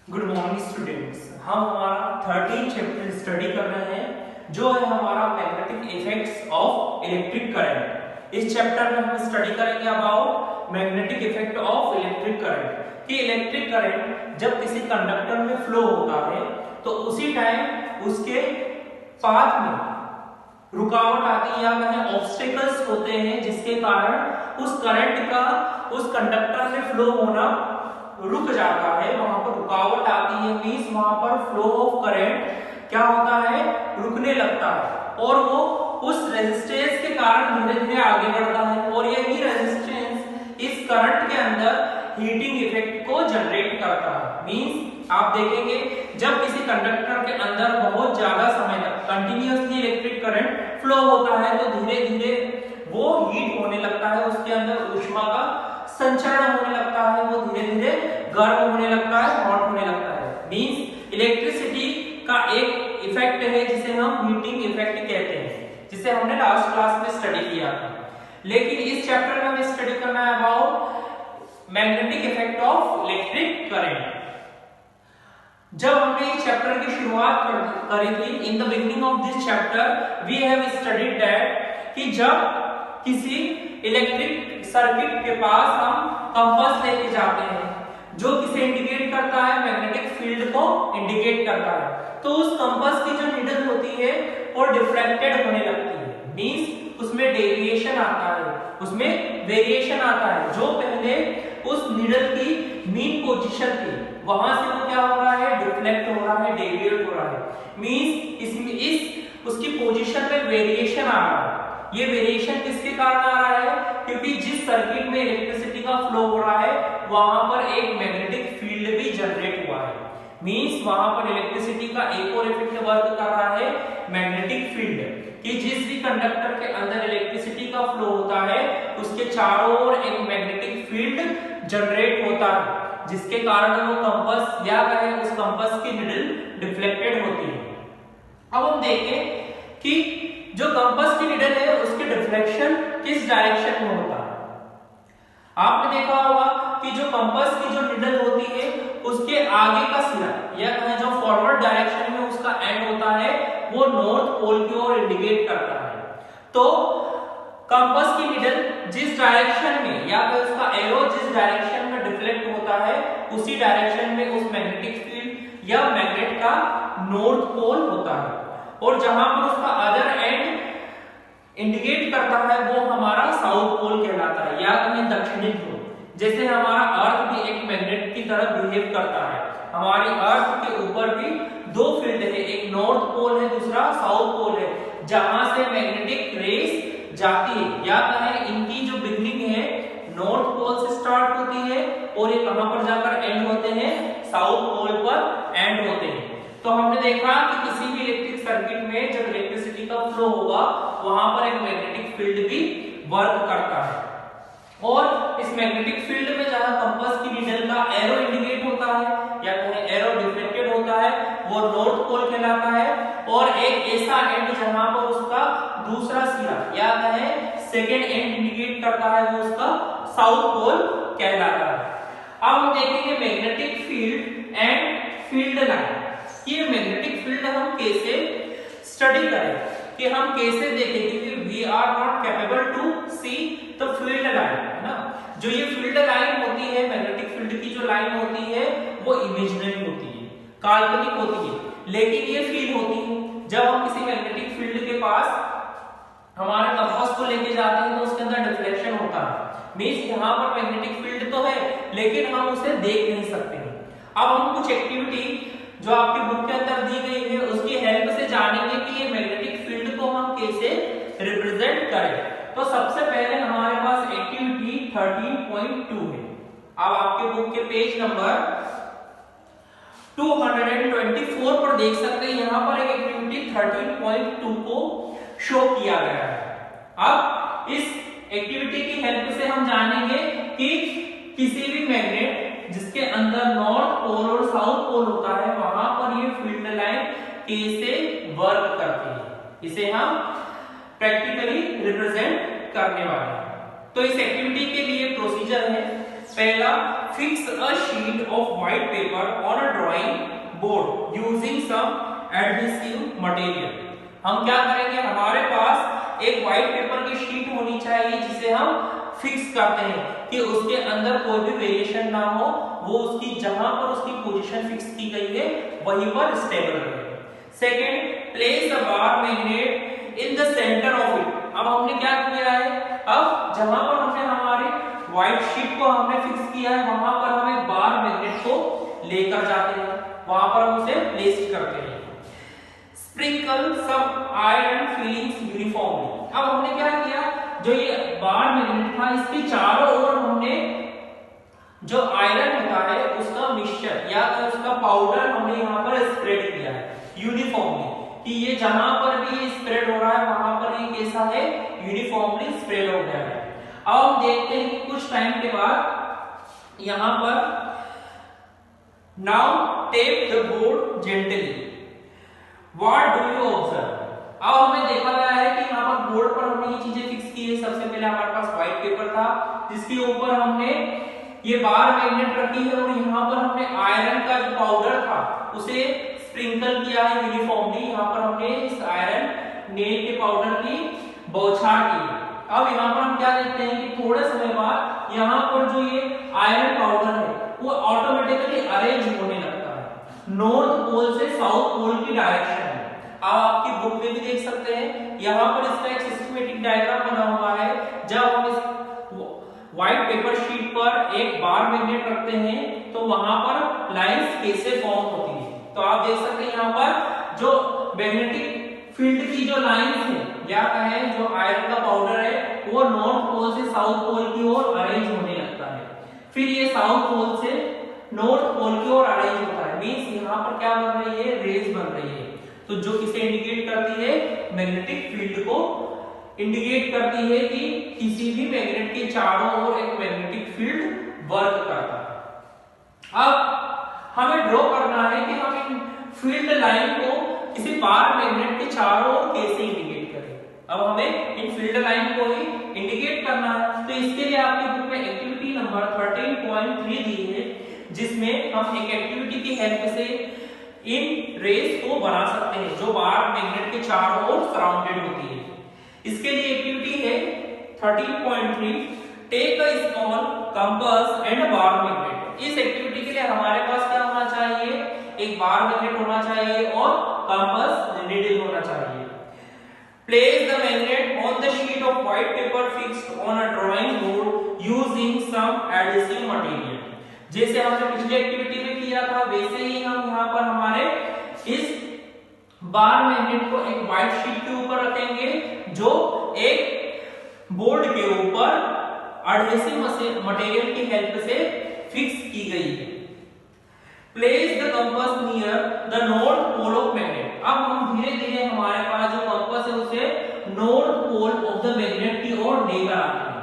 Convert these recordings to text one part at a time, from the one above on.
Good morning students. हम हमारा 13 chapter study कर रहे हैं जो है हमारा magnetic effects of electric current. इस चैप्टर में हम स्टडी करेंगे about magnetic effect of electric current कि इलेक्ट्रिक करंट जब किसी कंडक्टर में फ्लो होता है तो उसी टाइम उसके पाथ में रुकावट आती है या वह ऑब्स्टेकल्स होते हैं जिसके कारण उस करंट का उस कंडक्टर में फ्लो होना रुक जाता है, वहां पर रुकावट आती है। मींस वहां पर फ्लो ऑफ करंट क्या होता है, रुकने लगता है और वो उस रेजिस्टेंस के कारण धीरे धीरे आगे बढ़ता है और यही रेजिस्टेंस इस करंट के अंदर हीटिंग इफेक्ट को जनरेट करता है। मींस आप देखेंगे जब किसी कंडक्टर के अंदर बहुत ज्यादा समय तक कंटिन्यूअसली इलेक्ट्रिक करंट फ्लो होता है तो धीरे धीरे वो हीट होने लगता है, उसके अंदर ऊष्मा का संचरण होने लगता है, वो धीरे धीरे गर्म होने लगता है, हॉट होने लगता है। मींस इलेक्ट्रिसिटी का एक इफेक्ट है जिसे हम हीटिंग इफेक्ट कहते हैं, जिसे हमने लास्ट क्लास में स्टडी किया था। लेकिन इस चैप्टर में हमें स्टडी करना है about magnetic effect of electric current. जब हमने इस चैप्टर की शुरुआत करी थी, in the beginning of this chapter we have studied that कि जब किसी इलेक्ट्रिक सर्किट के पास हम कंपास लेके जाते हैं जो किसे इंडिकेट करता है, मैग्नेटिक फील्ड को इंडिकेट करता है, तो उस कंपास की जो नीडल होती है वो डिफ्लेक्टेड होने लगती है। मींस उसमें डेविएशन आता है, उसमें वेरिएशन आता है। जो पहले उस नीडल की मीन पोजीशन थी वहां से वो क्या हो रहा है, डिफ्लेक्ट हो रहा है, डेविएट हो रहा है। मींस इसमें इस उसकी पोजीशन में वेरिएशन आ रहा है। ये वेरिएशन किसके कारण आ रहा है, क्योंकि जिस सर्किट में इलेक्ट्रिसिटी का फ्लो हो रहा है वहां पर एक मैग्नेटिक फील्ड भी जनरेट हुआ है। मींस वहां पर इलेक्ट्रिसिटी का एक और इफेक्ट वर्क कर रहा है, मैग्नेटिक फील्ड, कि जिस भी कंडक्टर के अंदर इलेक्ट्रिसिटी का फ्लो होता है उसके चारों ओर एक मैग्नेटिक फील्ड जनरेट होता है जिसके कारण वो कंपास या कहें उस कंपास की नीडल डिफ्लेक्टेड होती है। अब हम देखें कि जो कंपास की नीडल है उसके डिफ्लेक्शन किस डायरेक्शन में होता है। आपने देखा होगा कि जो कंपास की जो नीडल होती है उसके आगे का सिरा या कहें जो फॉरवर्ड डायरेक्शन में उसका एंड होता है वो नॉर्थ पोल की ओर इंडिकेट करता है। तो कंपास की नीडल जिस डायरेक्शन में या फिर उसका एरो जिस डायरेक्शन में डिफ्लेक्ट होता है उसी डायरेक्शन में उस मैग्नेटिक फील्ड या मैग्नेट का नॉर्थ पोल होता है और जहां पर उसका अदर एंड इंडिकेट करता है वो हमारा साउथ पोल कहलाता है या कहें दक्षिणी ध्रुव। जैसे हमारा अर्थ भी एक मैग्नेट की तरह बिहेव करता है, हमारी अर्थ के ऊपर भी दो फील्ड है, एक नॉर्थ पोल है, दूसरा साउथ पोल है, जहां से मैग्नेटिक रेस जाती है या कहें इनकी जो बिगिनिंग है नॉर्थ पोल से स्टार्ट होती है और ये कहां पर जाकर एंड होते हैं, साउथ पोल पर एंड होते हैं। तो हमने देखा कि किसी भी इलेक्ट्रिक सर्किट में जब इलेक्ट्रिसिटी का फ्लो होगा वहां पर एक मैग्नेटिक फील्ड भी वर्क करता है और इस मैग्नेटिक फील्ड में जहां कंपास की नीडल का एरो इंडिकेट होता है या कहें एरो डिफ्लेक्टेड होता है वो नॉर्थ पोल कहलाता है और एक ऐसा एंड जहां पर उसका दूसरा सिरा या कहें सेकेंड एंड इंडिकेट करता है वो उसका साउथ पोल कहलाता है। अब हम देखेंगे magnetic field and field line. ये मैग्नेटिक फील्ड हम कैसे स्टडी करें, कि हम कैसे देखें, क्योंकि we are not capable to see the field line, है ना। जो ये फील्ड लाइन होती है, मैग्नेटिक फील्ड की जो लाइन होती है वो इमेजिनरी होती है, काल्पनिक होती है, लेकिन ये फील होती है जब हम किसी मैग्नेटिक फील्ड के पास हमारे कंपास को लेके जाते हैं तो उसके अंदर डिफ्लेक्शन होता है। मींस यहाँ पर मैग्नेटिक फील्ड तो है लेकिन हम उसे देख नहीं सकते। अब हम कुछ एक्टिविटी जो आपकी बुक के अंदर दी गई है उसकी हेल्प से जानेंगे कि ये मैग्नेटिक फील्ड को हम कैसे रिप्रेजेंट करें। तो सबसे पहले हमारे पास एक्टिविटी 13.2 है। अब आपके बुक के पेज नंबर 224 पर देख सकते हैं, यहाँ पर एक एक्टिविटी 13.2 को शो किया गया है। अब इस एक्टिविटी की हेल्प से हम जानेंगे कि किसी भी मैग्नेट जिसके अंदर नॉर्थ पोल और साउथ पोल होता है वहां पर ये फील्ड लाइन कैसे वर्क करती है, इसे हम प्रैक्टिकली रिप्रेजेंट करने वाले हैं। तो इस एक्टिविटी के लिए प्रोसीजर है, पहला fix a sheet of white paper on a drawing board using some adhesive material। हम क्या करेंगे, हमारे पास एक व्हाइट पेपर की शीट होनी चाहिए जिसे हम फिक्स करते हैं कि उसके अंदर कोई भी वेरिएशन ना हो, वो उसकी जहां पर उसकी पोजीशन फिक्स की गई है वहीं पर स्टेबल रहे। Second, place the bar magnet in the centre of it. अब हमने क्या किया है, अब जहां पर हमने हमारे व्हाइट शीट को हमने फिक्स किया है वहां पर हम एक बार मैग्नेट को लेकर जाते हैं, वहां पर हम उसे प्लेस करते हैं। Sprinkle some iron filings uniformly. अब हमने क्या किया, जो ये बार मैग्नेट था इसके चारों ओर हमने जो आयरन होता है उसका मिक्सचर या तो उसका पाउडर हमने यहाँ पर स्प्रेड किया है यूनिफॉर्मली, कि ये जहां पर भी ये स्प्रेड हो रहा है वहां पर ये कैसा है, यूनिफॉर्मली स्प्रेड हो गया है। अब हम देखते हैं कि कुछ टाइम के बाद यहाँ पर now tape the board gently, what do you observe. अब हमें देखा गया है कि यहाँ पर बोर्ड पर हमने ये चीजें फिक्स की है। सबसे पहले हमारे पास व्हाइट पेपर था जिसके ऊपर हमने ये बार मैग्नेट रखी है और यहाँ पर हमने आयरन का जो पाउडर था उसे स्प्रिंकल किया है यूनिफॉर्मली। यहाँ पर हमने इस आयरन नेल के पाउडर की बौछार की है। अब यहाँ पर हम क्या देखते हैं कि थोड़े समय बाद यहाँ पर जो ये आयरन पाउडर है वो ऑटोमेटिकली अरेंज होने लगता है नॉर्थ पोल से साउथ पोल की डायरेक्शन में। आप आपकी बुक में भी देख सकते हैं, यहाँ पर इसका एक सिस्टमैटिक डायग्राम बना हुआ है। जब हम इस व्हाइट पेपर शीट पर एक बार मैग्नेट रखते हैं तो वहां पर लाइंस कैसे फॉर्म होती है। तो आप देख सकते हैं यहाँ पर जो मैग्नेटिक फील्ड की जो लाइंस है या कहें जो आयरन का पाउडर है वो नॉर्थ पोल से साउथ पोल की ओर अरेंज होने लगता है, फिर ये साउथ पोल से नॉर्थ पोल की ओर अरेंज होता है। मींस यहाँ पर क्या बन रही है, रेज बन रही है। तो जो किसे इंडिकेट करती है, मैग्नेटिक फील्ड को इंडिकेट करती है कि किसी भी मैग्नेट के चारों ओर एक मैग्नेटिक फील्ड वर्क करता है। अब हमें ड्रॉ करना है कि हम इन फील्ड लाइन को किसी बार मैग्नेट के चारों ओर कैसे इंडिकेट करें। अब हमें इन फील्ड लाइन को ही इंडिकेट करना है। तो इसके लिए आपकी बुक में एक्टिविटी नंबर 13.3 दी है जिसमें हम एक एक्टिविटी की हेल्प से इन रेस को बना सकते हैं जो बार मैग्नेट के चारों ओर सराउंडेड होती है। इसके लिए एक्टिविटी है 13.3, take a small compass and bar magnet. इस एक्टिविटी के लिए हमारे पास क्या होना चाहिए, एक बार मैग्नेट होना चाहिए और कंपास नीडल होना चाहिए। Place the magnet on the sheet of white paper fixed on a drawing board using some adhesive material. जैसे हमने पिछले एक्टिविटी में किया था वैसे ही हम यहाँ पर हमारे इस बार मैग्नेट को एक व्हाइट शीट के ऊपर रखेंगे जो एक बोर्ड के ऊपर एडहेसिव मटेरियल की हेल्प से फिक्स की गई है। Place the compass near the north pole of magnet. अब हम धीरे धीरे हमारे पास जो कंपास है उसे north pole of the magnet की ओर लेकर आते हैं।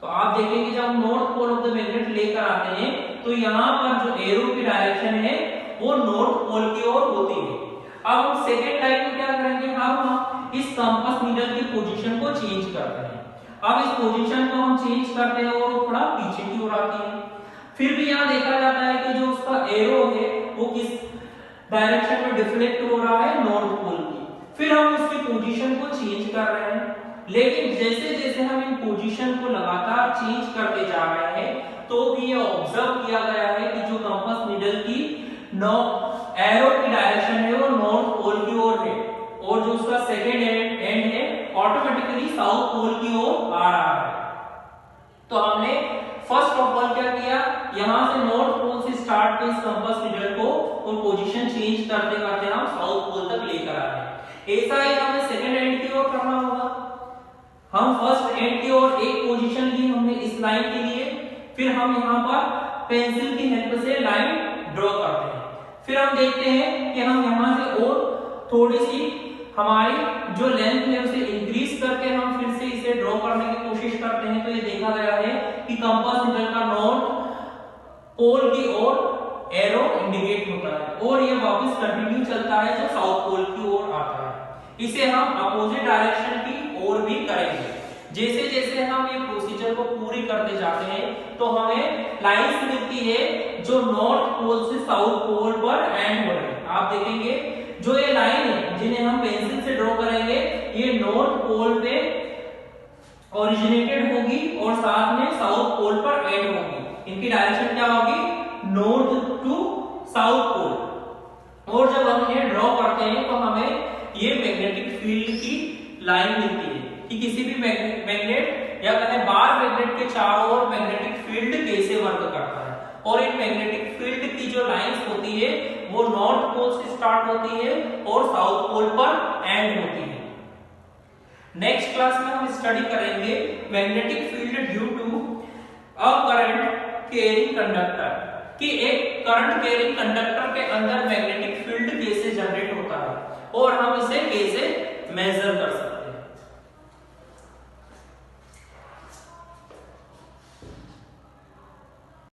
तो आप देखेंगे जब हम north pole of the magnet लेकर आते हैं तो यहाँ पर जो एरो की डायरेक्शन है वो नॉर्थ पोल की ओर होती है। अब हम सेकेंड टाइम में क्या करेंगे, हम इस कंपास नीडल की पोजीशन को चेंज करते हैं। अब इस पोजीशन को हम चेंज करते हैं और थोड़ा पीछे की ओर आती है। फिर भी यहाँ देखा जाता है कि जो उसका एरो है वो किस डायरेक्शन में डिफ्लेक्ट हो रहा है, नॉर्थ पोल की। फिर हम उसकी पोजीशन को चेंज कर रहे हैं, लेकिन जैसे जैसे हम इन पोजीशन को लगातार चेंज करते जा रहे हैं तो भी ये ऑब्जर्व किया गया है कि जो कंपास नीडल की एरो की डायरेक्शन है वो नॉर्थ पोल की ओर है और जो उसका सेकेंड एंड है ऑटोमेटिकली साउथ पोल की ओर आ रहा है। तो हमने फर्स्ट ऑफ ऑल क्या किया, यहां से नॉर्थ पोल से स्टार्ट किया इस कंपास नीडल को और पोजीशन चेंज करते करते हम साउथ पोल तक लेकर आ गए। ऐसा ही हमें सेकेंड एंड की ओर करना होगा। हम फर्स्ट एंड की ओर एक पोजीशन ली हमने इस लाइन के लिए, फिर हम यहाँ पर पेंसिल की हेल्प से लाइन ड्रॉ करते हैं। फिर हम देखते हैं कि हम यहाँ से और थोड़ी सी हमारी जो लेंथ है उसे इंक्रीज करके हम फिर से इसे ड्रॉ करने की कोशिश करते हैं। तो ये देखा गया है कि कंपास नीडल का नॉर्थ पोल की ओर एरो इंडिकेट होता है और ये वापस कंटिन्यू चलता है जो साउथ पोल की ओर आता है। इसे हम अपोजिट डायरेक्शन की ओर भी करेंगे। जैसे जैसे हम ये प्रोसीजर को पूरी करते जाते हैं तो हमें लाइंस मिलती है जो नॉर्थ पोल से साउथ पोल पर एंड हो रही है। आप देखेंगे जो ये लाइन है जिन्हें हम पेंसिल से ड्रॉ करेंगे ये नॉर्थ पोल पे ओरिजिनेटेड होगी और साथ में साउथ पोल पर एंड होगी। इनकी डायरेक्शन क्या होगी? North to south pole. और जब हम इन्हें ड्रॉ करते हैं तो हमें ये मैग्नेटिक फील्ड की लाइन मिलती है कि किसी भी मैग्नेट या कहें बार मैग्नेट के चारों ओर मैग्नेटिक फील्ड कैसे वर्क करता है। और इन मैग्नेटिक फील्ड की जो लाइंस होती है वो नॉर्थ पोल से स्टार्ट होती है और साउथ पोल पर एंड होती है। नेक्स्ट क्लास में हम स्टडी करेंगे magnetic field due to a current carrying conductor कि एक करंट कैरिंग कंडक्टर के अंदर मैग्नेटिक फील्ड कैसे जनरेट होता है और हम इसे कैसे मेजर कर सकते हैं।